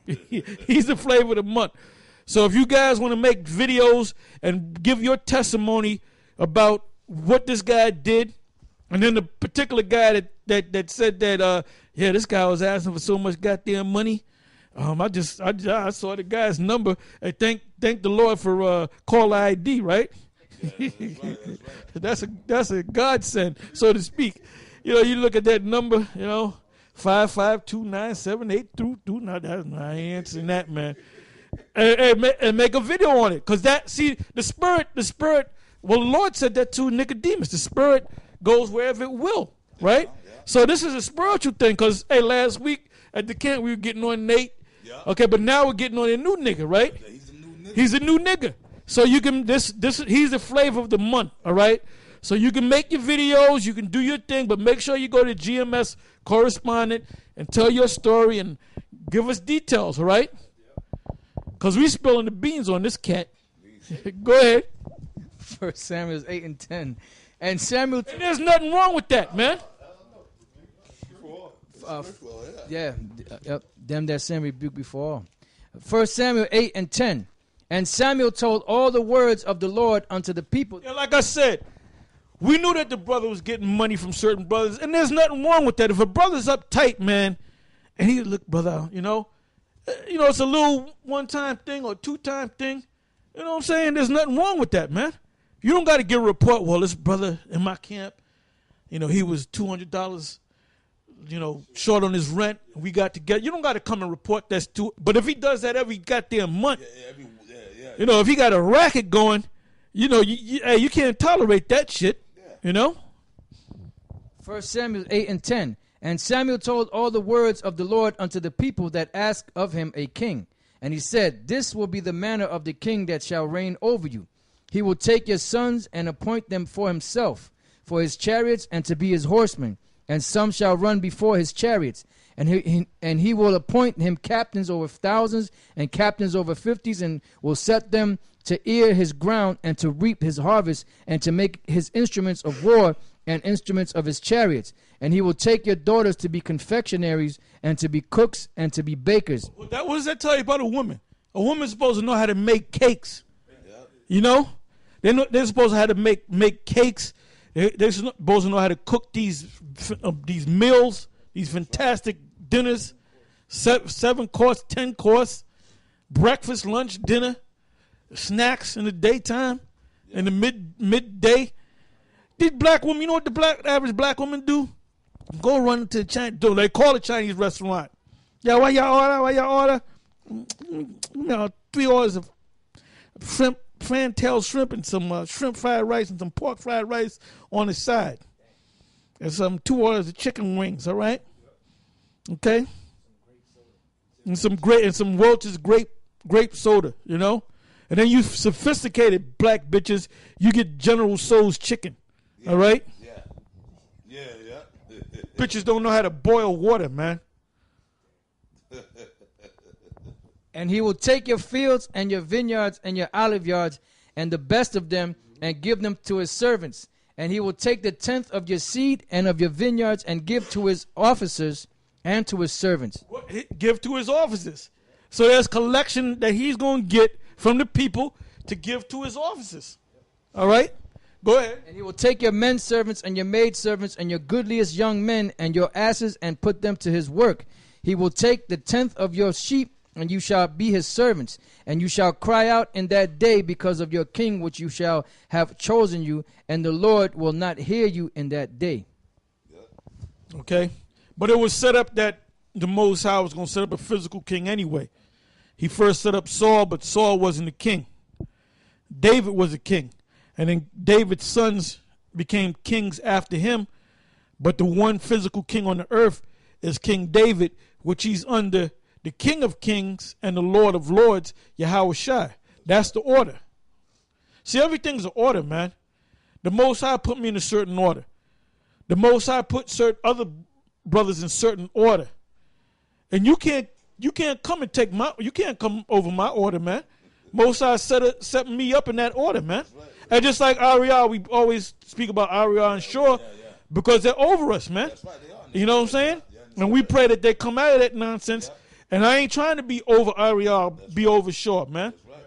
He's the flavor of the month. So if you guys want to make videos and give your testimony about what this guy did, and then the particular guy that said that this guy was asking for so much goddamn money. I saw the guy's number. And thank the Lord for caller ID, right? Yeah, that's right. That's a godsend, so to speak. You look at that number, 5529782. Now I ain't answering that, man. And make a video on it, cause the spirit. Well, the Lord said that to Nicodemus. The spirit goes wherever it will, right? Yeah. So this is a spiritual thing, cause last week at the camp we were getting on Nate. Yeah. Okay, but now we're getting on a new nigga, right? Yeah, he's a new nigga. He's a new nigga. So you can he's the flavor of the month, all right? So you can make your videos, you can do your thing, but make sure you go to GMS correspondent and tell your story and give us details, all right? Because we spilling the beans on this cat. Go ahead. 1 Samuel 8 and 10. And Samuel... And there's nothing wrong with that, man. Them that sin rebuke before all. 1 Samuel 8 and 10. And Samuel told all the words of the Lord unto the people. Yeah, like I said, we knew that the brother was getting money from certain brothers, and there's nothing wrong with that. If a brother's uptight, man, and he look, brother, it's a little one-time thing or two-time thing. You know what I'm saying? There's nothing wrong with that, man. You don't got to get a report. Well, this brother in my camp, he was $200, short on his rent. We got together. You don't got to come and report that's too. But if he does that every goddamn month, if he got a racket going, you can't tolerate that shit. Yeah. 1 Samuel 8 and 10. And Samuel told all the words of the Lord unto the people that asked of him a king. And he said, this will be the manner of the king that shall reign over you. He will take your sons and appoint them for himself, for his chariots and to be his horsemen. And some shall run before his chariots. And he will appoint him captains over thousands and captains over fifties, and will set them to ear his ground and to reap his harvest and to make his instruments of war and instruments of his chariots. And he will take your daughters to be confectionaries and to be cooks and to be bakers. What does that tell you about a woman? A woman's supposed to know how to make cakes. They're supposed to know how to make cakes. They're supposed to know how to cook these meals, these fantastic dinners, 7 course, 10 course, breakfast, lunch, dinner, snacks in the daytime, in the midday. These black women, you know what the average black woman do? Go run to the Chinese. They call it Chinese restaurant. Yeah, why y'all order? 3 orders of shrimp, fantail shrimp, and some shrimp fried rice and some pork fried rice on the side. And some 2 orders of chicken wings, all right? Okay? And some Welch's grape soda, And then you sophisticated black bitches, you get General Tso's chicken. Yeah, all right? Yeah. Bitches don't know how to boil water, man. And he will take your fields and your vineyards and your olive yards and the best of them and give them to his servants. And he will take the 10th of your seed and of your vineyards and give to his officers and to his servants. Give to his officers. So there's collection that he's going to get from the people to give to his officers. All right? Go ahead. And he will take your men servants and your maid servants and your goodliest young men and your asses and put them to his work. He will take the 10th of your sheep, and you shall be his servants. And you shall cry out in that day because of your king which you shall have chosen you, and the Lord will not hear you in that day. Okay? But it was set up that the Most High was going to set up a physical king anyway. He first set up Saul, but Saul wasn't a king. David was a king. And then David's sons became kings after him. But the one physical king on the earth is King David, which he's under the King of Kings and the Lord of Lords, Yahweh Shai. That's the order. See, everything's an order, man. The Most High put me in a certain order. The Most High put certain other brothers in certain order. And you can't come and you can't come over my order, man. Most High set me up in that order, man. Right. And just like Ariel, we always speak about Ariel and Shore because they're over us, man. That's right, they are. You know what I'm saying? And we pray that they come out of that nonsense And I ain't trying to be over Ariel, be over Shaw, man. That's right.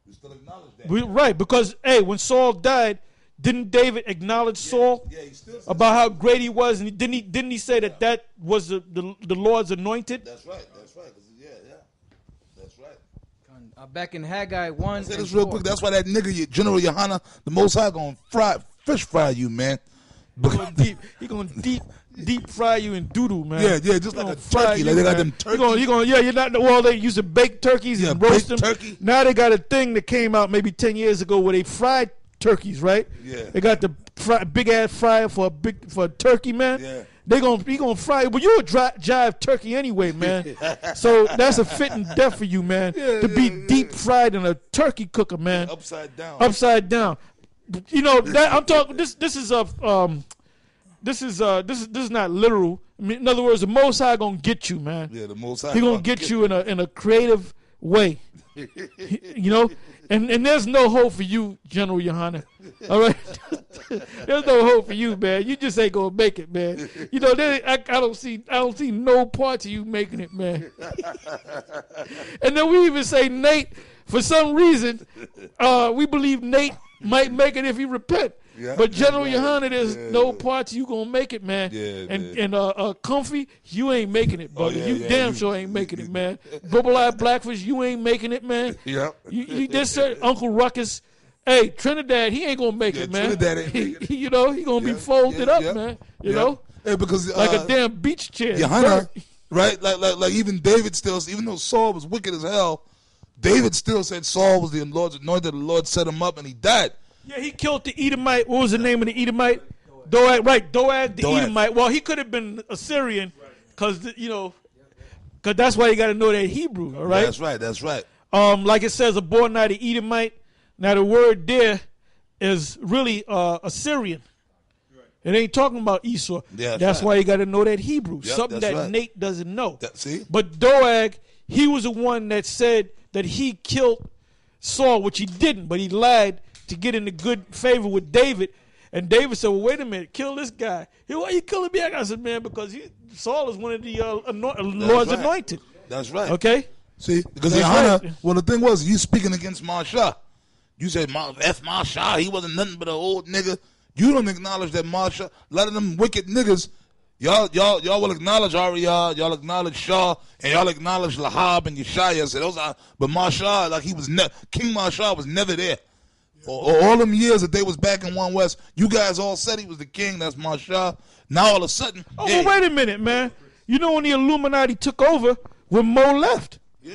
We still acknowledge that. Right, because, hey, when Saul died, didn't David acknowledge Saul Yeah, he still says about how great he was? And didn't he say that was the Lord's anointed? That's right. Yeah. That's right. Back in Haggai 1. Say and this real 4. quick. That's why that nigga, General Yohana, the Most High, gonna fish fry you, man. He gonna deep fry you in doodoo, man. Yeah, just like a Fry turkey. you, Like they got man. them turkeys. You're not. Well, they used to bake turkeys Yeah, and roast them. baked turkey. Now they got a thing that came out maybe 10 years ago where they fried turkeys, right? Yeah. They got the big ass fryer for a turkey, man. Yeah. He gonna fry it, but you a jive turkey anyway, man. So that's a fitting death for you, man. To be deep fried in a turkey cooker, man. Upside down. Upside down. You know that I'm talking. This is not literal. I mean, in other words, the Most High gonna get you, man. Yeah, the Most High. He gonna get you in a creative way. You know, and there's no hope for you, General Yohana. All right, there's no hope for you, man. You just ain't gonna make it, man. You know, I don't see no parts of you making it, man. And then we even say Nate. For some reason, we believe Nate might make it if he repent. Yeah, but General right. Yohana, there's no parts you gonna make it, man. Yeah, and Comfy, you ain't making it, brother. yeah, you yeah, damn you- sure ain't making it, man. Bubble-eyed Blackfish, you ain't making it, man. Yeah. You this Uncle Ruckus. Hey, Trinidad, he ain't gonna make Yeah, it, man. Trinidad ain't making it. You know, he gonna be Yeah, folded yeah, up, yeah. man. You Yeah. know, Yeah, because like a damn beach chair. Yohana, right? Like even David still, even though Saul was wicked as hell, David still said Saul was the Lord's anointed. The Lord set him up, and he died. Yeah, he killed the Edomite. What was the name of the Edomite? Doeg, right? Doeg the Doeg. Edomite. Well, he could have been Assyrian, because that's why you got to know that Hebrew. All right. That's right. Like it says, a born now the Edomite. Now the word there is really Assyrian. It ain't talking about Esau. Yeah, that's right. why you got to know that Hebrew. Yep, Something that's that right. Nate doesn't know. See? But Doeg, he was the one that said that he killed Saul, which he didn't, but he lied to get into good favor with David. And David said, well, wait a minute, kill this guy. He, why you killing me? I said, man, because Saul is one of the Lord's right. anointed. That's right. Okay? See, because That's Yohana, right. well, the thing was, you speaking against Marsha. You said, F Marsha, he wasn't nothing but an old nigga. You don't acknowledge that Marsha, a lot of them wicked niggas, y'all will acknowledge Ariyah, y'all acknowledge Shah, and y'all acknowledge Lahab and Yeshaya. So those are, but Marsha, like he was, King Marsha was never there. All them years that they was back in One West, you guys all said he was the king. That's Marsha. Now all of a sudden, Oh, hey, well, wait a minute, man. You know when the Illuminati took over, when Mo left. yeah.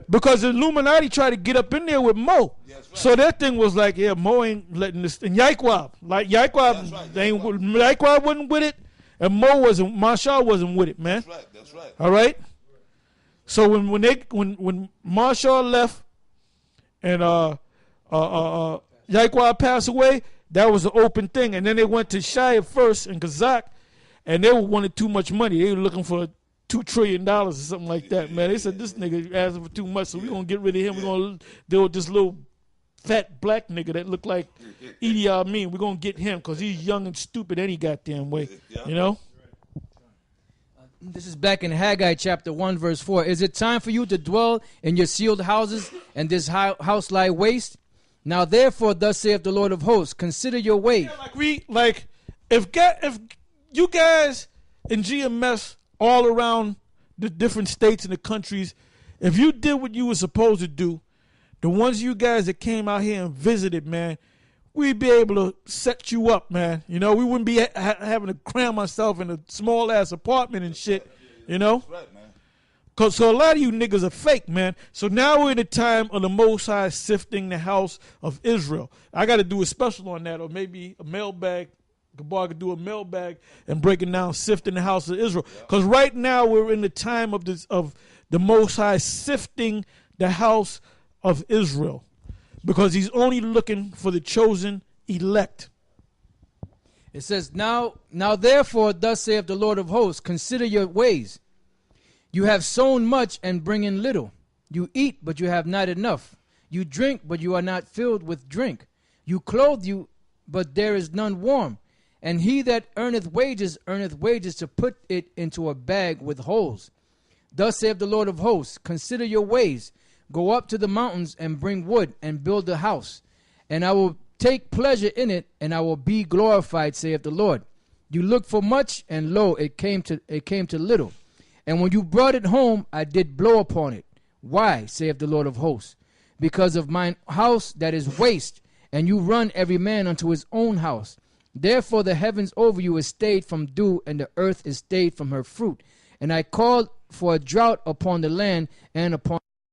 Because the Illuminati tried to get up in there with Mo. That's right. So that thing was like, yeah, Mo ain't letting this. And Yaikwab. Like, Yaikwab, That's right, Yaikwab wasn't with it. And Marshall wasn't with it, man. That's right. All right? So when Marshall left and Yaikwab passed away, that was an open thing. And then they went to Shia first and Kazakh, and they wanted too much money. They were looking for $2 trillion or something like that, man. They said, this nigga asking for too much, so we're going to get rid of him. We're going to deal with this little fat black nigga that looked like Idi Amin. We're going to get him because he's young and stupid any goddamn way. You know? This is back in Haggai chapter 1, verse 4. Is it time for you to dwell in your sealed houses, and this house lie waste? Now therefore, thus saith the Lord of hosts, consider your way. If you guys in GMS all around the different states and the countries, if you did what you were supposed to do, the ones of you guys that came out here and visited, man, we'd be able to set you up, man. You know, we wouldn't be having to cram myself in a small ass apartment and shit. You know. Right, man. So a lot of you niggas are fake, man. So now we're in the time of the Most High sifting the house of Israel. I got to do a special on that, or maybe a mailbag. Gabar could do a mailbag and breaking down sifting the house of Israel. Because right now we're in the time of the Most High sifting the house of Israel, because he's only looking for the chosen elect. It says, Now therefore, thus saith the Lord of hosts, consider your ways. You have sown much and bring in little. You eat, but you have not enough. You drink, but you are not filled with drink. You clothe you, but there is none warm. And he that earneth wages to put it into a bag with holes. Thus saith the Lord of hosts, consider your ways. Go up to the mountains and bring wood and build a house. And I will take pleasure in it, and I will be glorified, saith the Lord. You looked for much, and lo, it came to little. And when you brought it home, I did blow upon it. Why, saith the Lord of hosts? Because of mine house that is waste, and you run every man unto his own house. Therefore the heavens over you is stayed from dew, and the earth is stayed from her fruit. And I called for a drought upon the land and upon